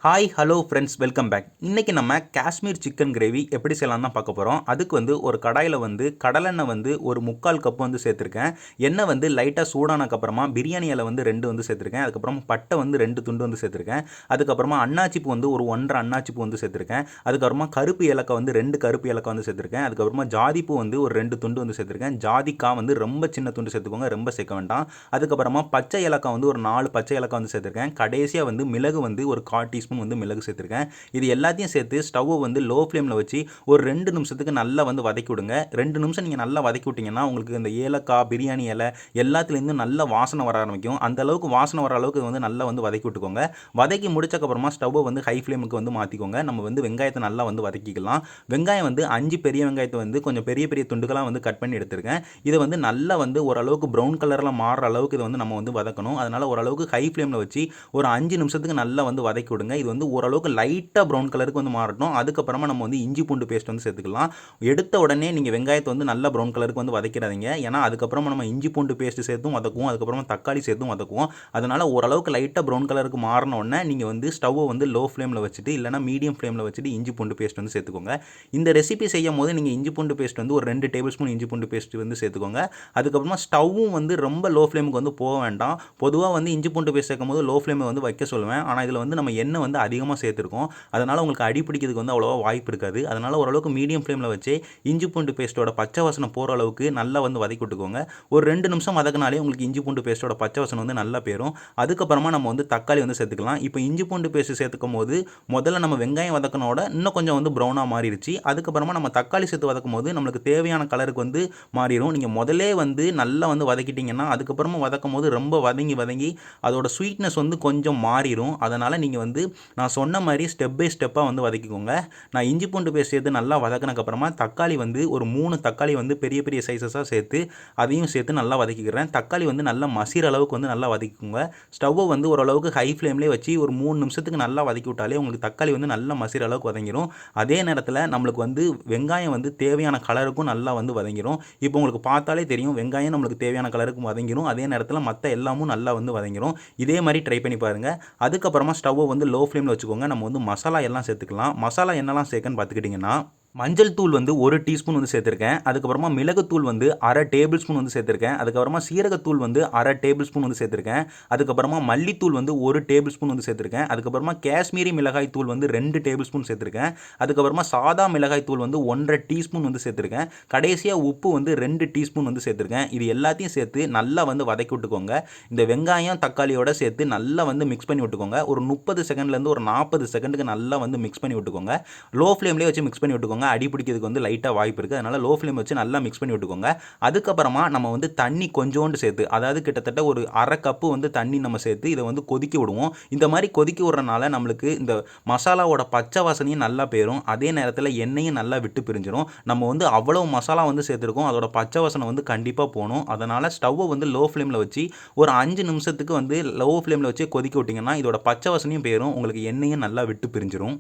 Hi hello friends, welcome back. இன்றைக்கி நம்ம Kashmir chicken gravy எப்படி செய்யலாம் தான் பார்க்க போகிறோம். அதுக்கு ஒரு கடாயில் கடலெண்ணெய் ஒரு 3/4 கப் சேர்த்துருக்கேன். எண்ணெய் லைட்டாக சூடானதுக்கப்புறமா பிரியாணி இலை 2 சேர்த்துருக்கேன். அதுக்கப்புறம் பட்டை 2 துண்டு சேர்த்துருக்கேன். அதுக்கப்புறமா அன்னாச்சிப்பூ ஒரு 1.5 அன்னாச்சிப்பூ சேர்த்துருக்கேன். அதுக்கப்புறமா கருப்பு ஏலக்காய் 2 கருப்பு ஏலக்காய் சேர்த்துருக்கேன். அதுக்கப்புறமா ஜாதிப்பூ ஒரு 2 துண்டு சேர்த்துருக்கேன். ஜாதிக்காய் ரொம்ப சின்ன துண்டு சேர்த்துக்கோங்க, ரொம்ப சேர்க்க வேண்டாம். அதுக்கப்புறமா பச்சை ஏலக்காய் ஒரு 4 பச்சை ஏலக்காய் சேர்த்துருக்கேன். கடைசியாக மிளகு ஒரு 1/4 டீஸ்பூன் மிளகு சேர்த்துருக்கேன். இது எல்லாத்தையும் சேர்த்து ஸ்டவ்வை லோ ஃப்ளேமில் வச்சு ஒரு 2 நிமிஷத்துக்கு நல்லா வதக்கி விடுங்க. 2 நிமிஷம் நீங்கள் நல்லா வதக்கி விட்டீங்கன்னா உங்களுக்கு இந்த ஏலக்காய் பிரியாணி இலை எல்லாத்துலேருந்து நல்ல வாசனை வர ஆரம்பிக்கும். அந்த அளவுக்கு வாசனை வர அளவுக்கு நல்லா வதக்கி விட்டுக்கோங்க. வதக்கி முடிச்சக்கப்புறமா ஸ்டவ்வை ஹை ஃப்ளேமுக்கு மாற்றிக்கோங்க. நம்ம வெங்காயத்தை நல்லா வதக்கிக்கலாம். வெங்காயம் 5 பெரிய வெங்காயத்தை கொஞ்சம் பெரிய பெரிய துண்டுகளாக கட் பண்ணி எடுத்துருக்கேன். இதை நல்லா ஓரளவுக்கு ப்ரௌன் கலரில் மாறுற அளவுக்கு இதை நம்ம வதக்கணும். அதனால் ஓரளவுக்கு ஹை ஃப்ளேமில் வச்சு ஒரு 5 நிமிஷத்துக்கு நல்லா வதக்கி விடுங்க. இது ஓரளவுக்கு லைட்டாக ப்ரௌன் கலருக்கு மாறட்டும். அதுக்கப்புறமா நம்ம இஞ்சி பூண்டு பேஸ்ட் சேர்த்துக்கலாம். எடுத்த உடனே நீங்கள் வெங்காயத்தை நல்லா ப்ரௌன் கலருக்கு வதக்கிடாதீங்க. ஏன்னா அதுக்கப்புறமா நம்ம இஞ்சி பூண்டு பேஸ்ட் சேர்த்தும் வதக்குவோம், அதுக்கப்புறமா தக்காளி சேர்த்தும் வதக்குவோம். அதனால் ஓரளவுக்கு லைட்டாக ப்ரௌன் கலருக்கு மாறின உடனே நீங்கள் ஸ்டவ்வை லோ ஃப்ளேமில் வச்சுட்டு இல்லைனா மீடியம் ஃப்ளேமில் வச்சுட்டு இஞ்சி பூண்டு பேஸ்ட் சேர்த்துக்கோங்க. இந்த ரெசிபி செய்யும் போது நீங்கள் இஞ்சி பூண்டு பேஸ்ட் ஒரு 2 டேபிள் ஸ்பூன் இஞ்சி பூண்டு பேஸ்ட் சேர்த்துக்கோங்க. அதுக்கப்புறமா ஸ்டவ்வும் ரொம்ப லோ ஃப்ளேமுக்கு போக வேண்டாம். பொதுவாக இஞ்சி பூண்டு பேஸ்ட் சேர்க்கும் போது லோ ஃப்ளேமில் வைக்க சொல்லுவேன். ஆனால் இதில் நம்ம எண்ணெய் அதிகமாக சேர்த்துருக்கோம். அதனால் உங்களுக்கு அடி பிடிக்கிறதுக்கு அவ்வளோவா வாய்ப்பு இருக்காது. அதனால் ஓரளவுக்கு மீடியம் ஃப்ளேமில் வச்சு இஞ்சி பூண்டு பேஸ்ட்டோட பச்சை வாசனை போகிற அளவுக்கு நல்லா வதக்கி விட்டுக்கோங்க. ஒரு 2 நிமிஷம் வதக்கினாலே உங்களுக்கு இஞ்சி பூண்டு பேஸ்ட்டோட பச்சை வாசனை நல்லா போயிடும். அதுக்கப்புறமா நம்ம தக்காளி சேர்த்துக்கலாம். இப்போ இஞ்சி பூண்டு பேஸ்ட் சேர்த்துக்கும் போது முதல்ல நம்ம வெங்காயம் வதக்கினோட இன்னும் கொஞ்சம் ப்ரௌனாக மாறிடுச்சு. அதுக்கப்புறமா நம்ம தக்காளி சேர்த்து வதக்கும் போது நம்மளுக்கு தேவையான கலருக்கு மாறிடும். நீங்கள் முதலே நல்லா வதக்கிட்டீங்கன்னா அதுக்கப்புறமா வதக்கும் போது ரொம்ப வதங்கி அதோட ஸ்வீட்னஸ் கொஞ்சம் மாறிடும். அதனால் நீங்கள் நான் சொன்ன மாதிரி ஸ்டெப் பை ஸ்டெப்பாக வதக்கிக்கோங்க. நான் இஞ்சி பூண்டு பேஸ்ட் சேர்த்து நல்லா வதக்கினதுக்கப்புறமா தக்காளி ஒரு 3 தக்காளி பெரிய பெரிய சைஸஸாக சேர்த்து அதையும் சேர்த்து நல்லா வதக்கிக்கிறேன். தக்காளி நல்லா மசிற அளவுக்கு நல்லா வதக்கிக்கோங்க. ஸ்டவ்வை ஓரளவுக்கு ஹை ஃப்ளேம்லேயே வச்சு ஒரு 3 நிமிஷத்துக்கு நல்லா வதக்கி விட்டாலே உங்களுக்கு தக்காளி நல்லா மசிற அளவுக்கு வதங்கிடும். அதே நேரத்தில் நம்மளுக்கு வெங்காயம் தேவையான கலருக்கும் நல்லா வதங்கிடும். இப்போ உங்களுக்கு பார்த்தாலே தெரியும் வெங்காயம் நம்மளுக்கு தேவையான கலருக்கு வதங்கிடும். அதே நேரத்தில் மற்ற எல்லாமும் நல்லா வதங்கிடும். இதே மாதிரி ட்ரை பண்ணி பாருங்கள். அதுக்கப்புறமா ஸ்டவ்வை லோ ஃப்ளேமில் வச்சுக்கோங்க. நம்ம மசாலா எல்லாம் சேர்த்துக்கலாம். மசாலா என்னெல்லாம் சேர்க்கன்னு பார்த்துக்கிட்டிங்கன்னா மஞ்சள் தூள் 1 டீஸ்பூன் சேர்த்துருக்கேன். அதுக்கப்புறமா மிளகுத்தூள் 1/2 டேபிள் ஸ்பூன் சேர்த்துருக்கேன். அதுக்கப்புறமா சீரகத்தூள் 1/2 டேபிள் ஸ்பூன் சேர்த்துருக்கேன். அதுக்கப்புறமா மல்லித்தூள் 1 டேபிள் ஸ்பூன் சேர்த்துருக்கேன். அதுக்கப்புறமா காஷ்மீரி மிளகாய் தூள் 2 டேபிள் ஸ்பூன் சேர்த்துருக்கேன். அதுக்கப்புறமா சாதா மிளகாய் தூள் 1.5 டீஸ்பூன் சேர்த்துருக்கேன். கடைசியாக உப்பு 2 டீஸ்பூன் சேர்த்துருக்கேன். இது எல்லாத்தையும் சேர்த்து நல்லா வதக்கி விட்டுக்கோங்க. இந்த வெங்காயம் தக்காளியோட சேர்த்து நல்லா மிக்ஸ் பண்ணி விட்டுக்கோங்க. ஒரு 30 செகண்ட்லேருந்து ஒரு 40 செகண்டுக்கு நல்லா மிக்ஸ் பண்ணி விட்டுக்கோங்க. லோ ஃப்ளேம்லேயே வச்சு மிக்ஸ் பண்ணி விட்டுக்கோங்க. அடி பிடிக்கிறதுக்கு லைட்டாக வாய்ப்பு இருக்குது. அதனால் லோ ஃப்ளேம் வச்சு நல்லா மிக்ஸ் பண்ணி விட்டுக்கோங்க. அதுக்கப்புறமா நம்ம தண்ணி கொஞ்சோண்டு சேர்த்து, அதாவது கிட்டத்தட்ட ஒரு 1/2 கப்பு தண்ணி நம்ம சேர்த்து இதை கொதிக்க விடுவோம். இந்த மாதிரி கொதிக்க விடுறனால நம்மளுக்கு இந்த மசாலாவோட பச்சை வாசனையும் நல்லா போயிடும். அதே நேரத்தில் எண்ணெயும் நல்லா விட்டு பிரிஞ்சிடும். நம்ம அவ்வளோ மசாலா சேர்த்துருக்கோம், அதோட பச்சை வாசனை கண்டிப்பாக போகணும். அதனால் ஸ்டவ்வை லோ ஃப்ளேமில் வச்சு ஒரு 5 நிமிஷத்துக்கு லோ ஃப்ளேமில் வச்சு கொதிக்க விட்டிங்கன்னா இதோட பச்சை வாசனையும் போயிடும், உங்களுக்கு எண்ணெயும் நல்லா விட்டு பிரிஞ்சிடும்.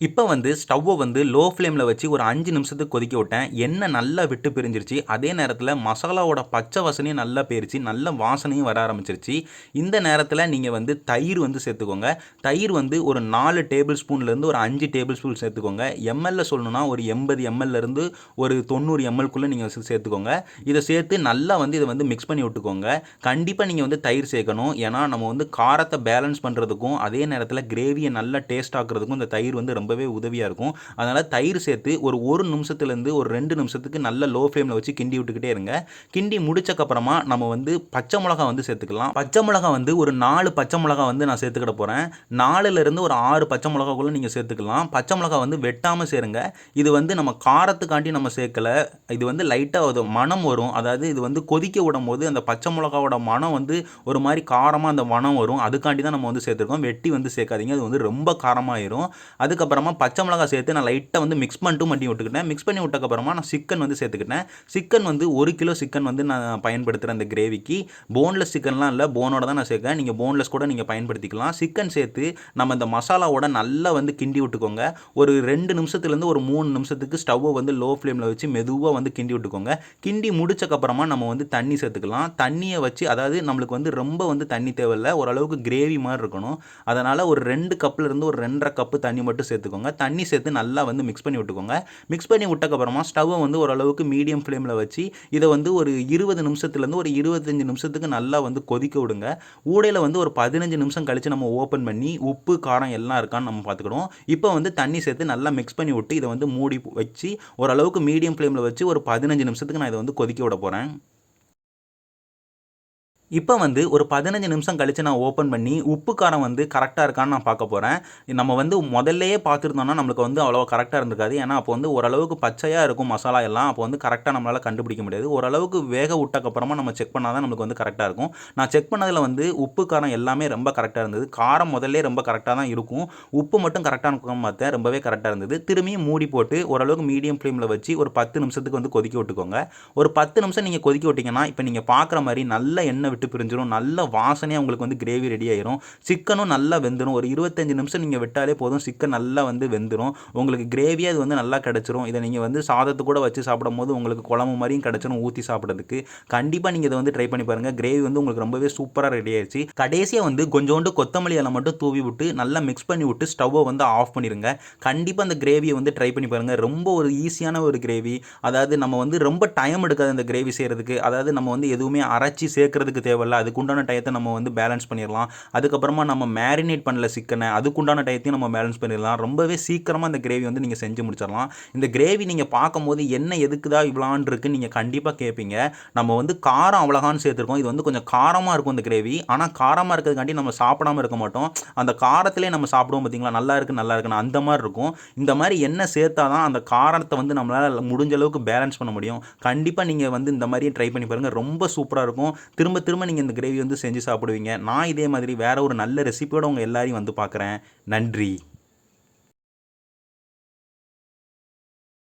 இப்போ ஸ்டவ்வை லோ ஃப்ளேமில் வச்சு ஒரு 5 நிமிஷத்துக்கு கொதிக்க விட்டேன். எண்ணெய் நல்லா விட்டு பிரிஞ்சிருச்சு. அதே நேரத்தில் மசாலாவோட பச்சை வாசனையும் நல்லா போயிருச்சு, நல்ல வாசனையும் வர ஆரம்பிச்சிருச்சு. இந்த நேரத்தில் நீங்கள் தயிர் சேர்த்துக்கோங்க. தயிர் ஒரு 4 டேபிள் ஸ்பூன்லேருந்து ஒரு 5 டேபிள் ஸ்பூன் சேர்த்துக்கோங்க. எம்எல்ல சொல்லணும்னா ஒரு 80 எம்எல்லேருந்து ஒரு 90 எம்எல்குள்ளே நீங்கள் சேர்த்துக்கோங்க. இதை சேர்த்து நல்லா இதை மிக்ஸ் பண்ணி விட்டுக்கோங்க. கண்டிப்பாக நீங்கள் தயிர் சேர்க்கணும். ஏன்னா நம்ம காரத்தை பேலன்ஸ் பண்ணுறதுக்கும் அதே நேரத்தில் கிரேவியை நல்லா டேஸ்ட் ஆக்குறதுக்கும் இந்த தயிர் ரொம்பவே உதவியாக இருக்கும். அதனால் தயிர் சேர்த்து ஒரு நிமிஷத்துலேருந்து ஒரு 2 நிமிஷத்துக்கு நல்ல லோ ஃப்ளேமில் வச்சு கிண்டி விட்டுக்கிட்டே இருங்க. கிண்டி முடிச்சக்கப்புறமா நம்ம பச்சை மிளகா சேர்த்துக்கலாம். பச்சை மிளகா ஒரு 4 பச்சை மிளகா நான் சேர்த்துக்கிட போகிறேன். 4லேருந்து ஒரு 6 பச்சை மிளகாக்குள்ளே நீங்கள் சேர்த்துக்கலாம். பச்சை மிளகா வெட்டாமல் சேருங்க. இது நம்ம காரத்துக்காண்டி நம்ம சேர்க்கலை. இது லைட்டாக மனம் வரும். அதாவது இது கொதிக்க விடும் போது அந்த பச்சை மிளகாவோட மனம் ஒரு மாதிரி காரமாக அந்த மனம் வரும். அதுக்காண்டி தான் நம்ம சேர்த்துருக்கோம். வெட்டி சேர்க்காதீங்க, அது ரொம்ப காரமாயிரும். அதுக்கப்புறம் அப்புறமா பச்சை மிளகாய் சேர்த்து நான் லைட்டாக வந்து மிக்ஸ் பண்ணி விட்டுக்கிட்டேன். மிக்ஸ் பண்ணி விட்டக்கப்புறமா நான் சிக்கன் வந்து சேர்த்துக்கிட்டேன். சிக்கன் வந்து 1 கிலோ சிக்கன் வந்து நான் பயன்படுத்துகிறேன் இந்த கிரேவிக்கு. போன்லெஸ் சிக்கன்லாம் இல்லை, போனோட தான் நான் சேர்க்கேன். நீங்கள் போன்லெஸ் கூட நீங்கள் பயன்படுத்திக்கலாம். சிக்கன் சேர்த்து நம்ம இந்த மசாலாவோட நல்லா வந்து கிண்டி விட்டுக்கோங்க. ஒரு 2 நிமிஷத்துலேருந்து ஒரு 3 நிமிஷத்துக்கு ஸ்டவ்வை வந்து லோ ஃப்ளேமில் வச்சு மெதுவாக வந்து கிண்டி விட்டுக்கோங்க. கிண்டி முடிச்சக்கப்புறமா நம்ம வந்து தண்ணி சேர்த்துக்கலாம். தண்ணியை வச்சு, அதாவது நம்மளுக்கு வந்து ரொம்ப வந்து தண்ணி தேவையில்லை, ஓரளவுக்கு கிரேவி மாதிரி இருக்கணும். அதனால் ஒரு 2 கப்லேருந்து ஒரு 2.5 கப்பு தண்ணி மட்டும் சேர்த்துக்கோங்க. தண்ணி சேர்த்து நல்லா வந்து மிக்ஸ் பண்ணி விட்டுக்கோங்க. மிக்ஸ் பண்ணி விட்டக்கப்புறமா ஸ்டவ்வை வந்து ஓரளவுக்கு மீடியம் ஃப்ளேமில் வச்சு இதை வந்து ஒரு 20 நிமிஷத்துலேருந்து ஒரு 25 நிமிஷத்துக்கு நல்லா வந்து கொதிக்க விடுங்க. ஊடையில் வந்து ஒரு 15 நிமிஷம் கழித்து நம்ம ஓப்பன் பண்ணி உப்பு காரம் எல்லாம் இருக்கான்னு நம்ம பார்த்துக்கிடுவோம். இப்போ வந்து தண்ணி சேர்த்து நல்லா மிக்ஸ் பண்ணி விட்டு இதை வந்து மூடி வச்சு ஓரளவுக்கு மீடியம் ஃப்ளேமில் வச்சு ஒரு 15 நிமிஷத்துக்கு நான் இதை வந்து கொதிக்க விட போகிறேன். இப்போ வந்து ஒரு 15 நிமிஷம் கழித்து நான் ஓப்பன் பண்ணி உப்பு காரம் வந்து கரெக்டாக இருக்கான்னு நான் பார்க்க போகிறேன். நம்ம வந்து முதல்லையே பார்த்துருந்தோம்னா நம்மளுக்கு வந்து அவ்வளோ கரெக்டாக இருந்திருக்காது. ஏன்னா அப்போ வந்து ஓரளவுக்கு பச்சையாக இருக்கும் மசாலா எல்லாம். அப்போ வந்து கரெக்டாக நம்மளால் கண்டுபிடிக்க முடியாது. ஓரளவுக்கு வேக விட்டக்கப்புறமா நம்ம செக் பண்ணால் தான் நம்மளுக்கு வந்து கரெக்டாக இருக்கும். நான் செக் பண்ணதில் வந்து உப்பு காரம் எல்லாமே ரொம்ப கரெக்டாக இருந்தது. காரம் முதல்லே ரொம்ப கரெக்டாக தான் இருக்கும். உப்பு மட்டும் கரெக்டாக இருக்கும் பார்த்தேன், ரொம்பவே கரெக்டாக இருந்தது. திரும்பியும் மூடி போட்டு ஓரளவுக்கு மீடியம் ஃப்ளேமில் வச்சு ஒரு 10 நிமிஷத்துக்கு வந்து கொதிக்க விட்டுக்கோங்க. ஒரு 10 நிமிஷம் நீங்கள் கொதிக்க விட்டிங்கன்னா இப்போ நீங்கள் பார்க்குற மாதிரி நல்ல எண்ணெய் விட்டு பிரிஞ்சிடும். நல்ல வாசனையாக உங்களுக்கு வந்து கிரேவி ரெடி ஆயிரும். சிக்கனும் நல்லா வெந்துடும். ஒரு 25 நிமிஷம் நீங்கள் விட்டாலே போதும், சிக்கன் நல்லா வந்து வெந்துடும். உங்களுக்கு கிரேவியாக இது வந்து நல்லா கிடச்சிரும். இதை நீங்கள் வந்து சாதத்து கூட வச்சு சாப்பிடும் போது உங்களுக்கு குழம்பு மாதிரியும் கிடச்சிரும் ஊற்றி சாப்பிட்றதுக்கு. கண்டிப்பாக நீங்கள் இதை வந்து ட்ரை பண்ணி பாருங்கள். கிரேவி வந்து உங்களுக்கு ரொம்பவே சூப்பராக ரெடி ஆயிடுச்சு. கடைசியாக வந்து கொஞ்சோண்டு கொத்தமல்லி இலை மட்டும் தூவி விட்டு நல்லா மிக்ஸ் பண்ணி விட்டு ஸ்டவ்வை வந்து ஆஃப் பண்ணிடுங்க. கண்டிப்பாக அந்த கிரேவியை வந்து ட்ரை பண்ணி பாருங்கள். ரொம்ப ஒரு ஈஸியான ஒரு கிரேவி. அதாவது நம்ம வந்து ரொம்ப டைம் எடுக்காது அந்த கிரேவி செய்கிறதுக்கு. அதாவது நம்ம வந்து எதுவுமே அரைச்சி சேர்க்கறதுக்கு தேவையில்லை. அதுக்குண்டான டயத்தை நம்ம வந்து பேலன்ஸ் பண்ணிடலாம். அதுக்கப்புறமா நம்ம மேரினேட் பண்ணல சிக்கனை, அதுக்குண்டான டயத்தையும் நம்ம பேலன்ஸ் பண்ணிடலாம். ரொம்பவே சீக்கிரமாக இந்த கிரேவி வந்து நீங்கள் செஞ்சு முடிச்சிடலாம். இந்த கிரேவி நீங்கள் பார்க்கும்போது என்ன எதுக்குதா இவ்வளான் இருக்குன்னு நீங்கள் கண்டிப்பாக கேட்பீங்க. நம்ம வந்து காரம் அவ்வளோகான்னு சேர்த்துருக்கோம். இது வந்து கொஞ்சம் காரமாக இருக்கும் இந்த கிரேவி. ஆனால் காரமாக இருக்கிறதுக்காண்டி நம்ம சாப்பிடாமல் இருக்க மாட்டோம். அந்த காரத்திலே நம்ம சாப்பிடுவோம் பார்த்தீங்களா, நல்லா இருக்குன்னு அந்த மாதிரி இருக்கும். இந்த மாதிரி எண்ணெய் சேர்த்தா தான் அந்த காரத்தை வந்து நம்மளால் முடிஞ்ச அளவுக்கு பேலன்ஸ் பண்ண முடியும். கண்டிப்பாக நீங்கள் வந்து இந்த மாதிரி ட்ரை பண்ணி பாருங்கள். ரொம்ப சூப்பராக இருக்கும். திரும்ப திரும்ப நீங்கள் இந்த கிரேவி வந்து செஞ்சு சாப்பிடுவீங்க. நான் இதே மாதிரி வேற ஒரு நல்ல ரெசிபியோட உங்கள் எல்லாரையும் வந்து பார்க்குறேன். நன்றி.